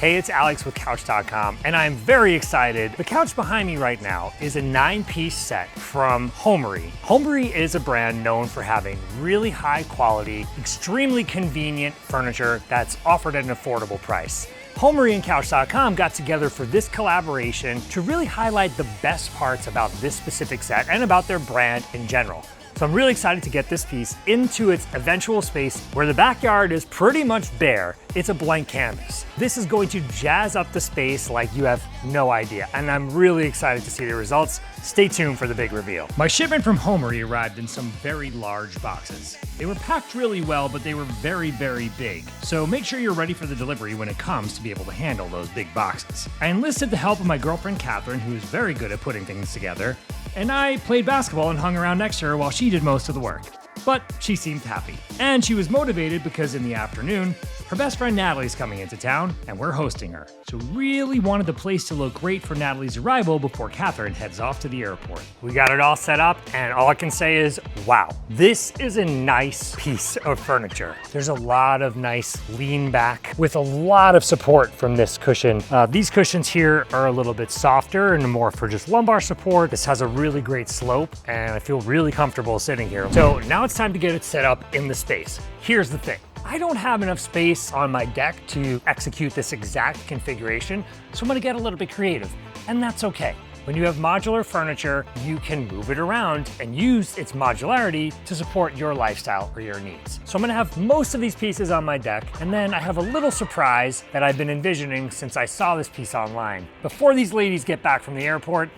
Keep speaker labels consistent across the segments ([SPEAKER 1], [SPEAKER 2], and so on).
[SPEAKER 1] Hey, it's Alex with Couch.com, and I'm very excited. The couch behind me right now is a 9-piece set from Homary. Homary is a brand known for having really high quality, extremely convenient furniture that's offered at an affordable price. Homary and Couch.com got together for this collaboration to really highlight the best parts about this specific set and about their brand in general. So I'm really excited to get this piece into its eventual space where the backyard is pretty much bare. It's a blank canvas. This is going to jazz up the space like you have no idea, and I'm really excited to see the results. Stay tuned for the big reveal. My shipment from Homary arrived in some very large boxes. They were packed really well, but they were very, very big. So make sure you're ready for the delivery when it comes to be able to handle those big boxes. I enlisted the help of my girlfriend Catherine, who is very good at putting things together, and I played basketball and hung around next to her while she did most of the work. But she seemed happy. And she was motivated because in the afternoon, her best friend Natalie's coming into town and we're hosting her. So really wanted the place to look great for Natalie's arrival before Catherine heads off to the airport. We got it all set up and all I can say is, wow, this is a nice piece of furniture. There's a lot of nice lean back with a lot of support from this cushion. These cushions here are a little bit softer and more for just lumbar support. This has a really great slope and I feel really comfortable sitting here. So now it's time to get it set up in the space. Here's the thing. I don't have enough space on my deck to execute this exact configuration, so I'm gonna get a little bit creative, and that's okay. When you have modular furniture, you can move it around and use its modularity to support your lifestyle or your needs. So I'm gonna have most of these pieces on my deck, and then I have a little surprise that I've been envisioning since I saw this piece online. Before these ladies get back from the airport,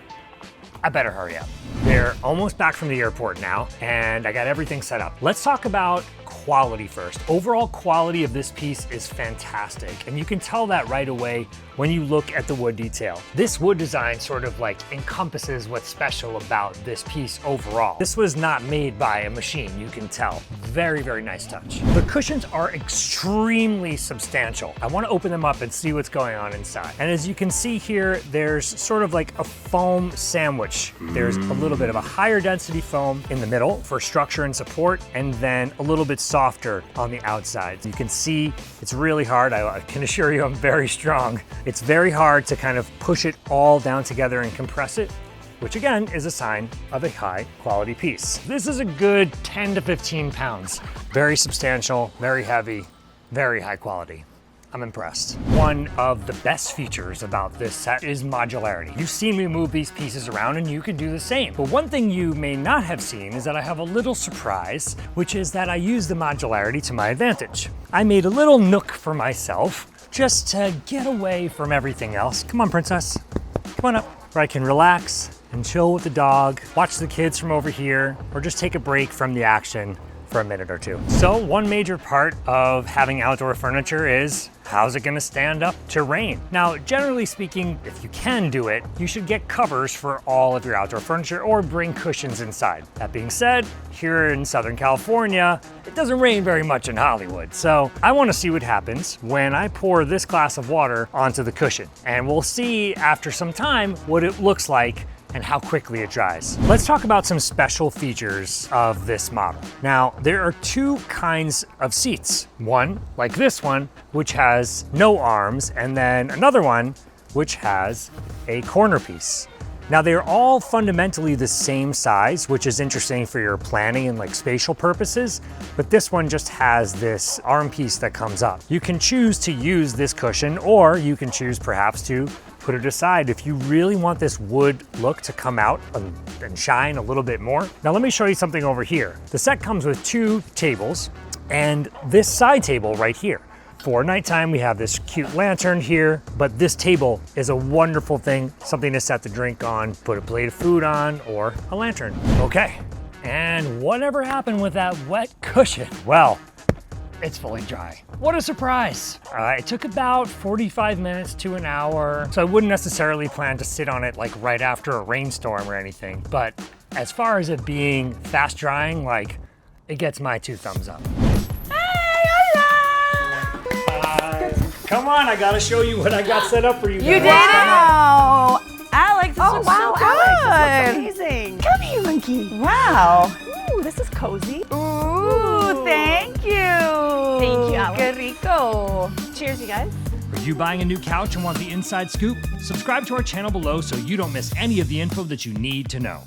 [SPEAKER 1] I better hurry up. They're almost back from the airport now, and I got everything set up. Let's talk about quality first. Overall quality of this piece is fantastic, and you can tell that right away when you look at the wood detail. This wood design sort of like encompasses what's special about this piece overall. This was not made by a machine, you can tell. Very, very nice touch. The cushions are extremely substantial. I want to open them up and see what's going on inside. And as you can see here, there's sort of like a foam sandwich. There's a little bit of a higher density foam in the middle for structure and support, and then a little bit softer on the outside. You can see it's really hard. I can assure you I'm very strong. It's very hard to kind of push it all down together and compress it, which again is a sign of a high quality piece. This is a good 10 to 15 pounds. Very substantial, very heavy, very high quality. I'm impressed. One of the best features about this set is modularity. You've seen me move these pieces around and you can do the same. But one thing you may not have seen is that I have a little surprise, which is that I use the modularity to my advantage. I made a little nook for myself just to get away from everything else. Come on, princess, come on up. Where I can relax and chill with the dog, watch the kids from over here, or just take a break from the action for a minute or two. So one major part of having outdoor furniture is how's it gonna stand up to rain? Now, generally speaking, if you can do it, you should get covers for all of your outdoor furniture or bring cushions inside. That being said, here in Southern California, it doesn't rain very much in Hollywood. So I wanna see what happens when I pour this glass of water onto the cushion. And we'll see after some time what it looks like and how quickly it dries. Let's talk about some special features of this model. Now, there are two kinds of seats. One, like this one, which has no arms, and then another one, which has a corner piece. Now, they're all fundamentally the same size, which is interesting for your planning and like spatial purposes, but this one just has this arm piece that comes up. You can choose to use this cushion, or you can choose perhaps to put it aside if you really want this wood look to come out and shine a little bit more. Now let me show you something over here. The set comes with two tables and this side table right here. For nighttime, we have this cute lantern here, but this table is a wonderful thing, something to set the drink on, put a plate of food on, or a lantern. Okay, and whatever happened with that wet cushion? Well, it's fully dry. What a surprise. It took about 45 minutes to an hour, so I wouldn't necessarily plan to sit on it like right after a rainstorm or anything, but as far as it being fast drying, like, it gets my 2 thumbs up.
[SPEAKER 2] Hey, hola!
[SPEAKER 1] Come on, I gotta show you what I got set up for you guys.
[SPEAKER 2] You did it? Wow. Alex, this
[SPEAKER 3] Oh,
[SPEAKER 2] looks
[SPEAKER 3] wow,
[SPEAKER 2] so
[SPEAKER 3] Alex,
[SPEAKER 2] good.
[SPEAKER 3] this looks amazing.
[SPEAKER 2] Come here, monkey. Wow.
[SPEAKER 3] Ooh, this is cozy.
[SPEAKER 2] Ooh, thank you.
[SPEAKER 3] Thank you, Alex.
[SPEAKER 2] Qué rico.
[SPEAKER 3] Cheers, you guys.
[SPEAKER 1] For you buying a new couch and want the inside scoop? Subscribe to our channel below so you don't miss any of the info that you need to know.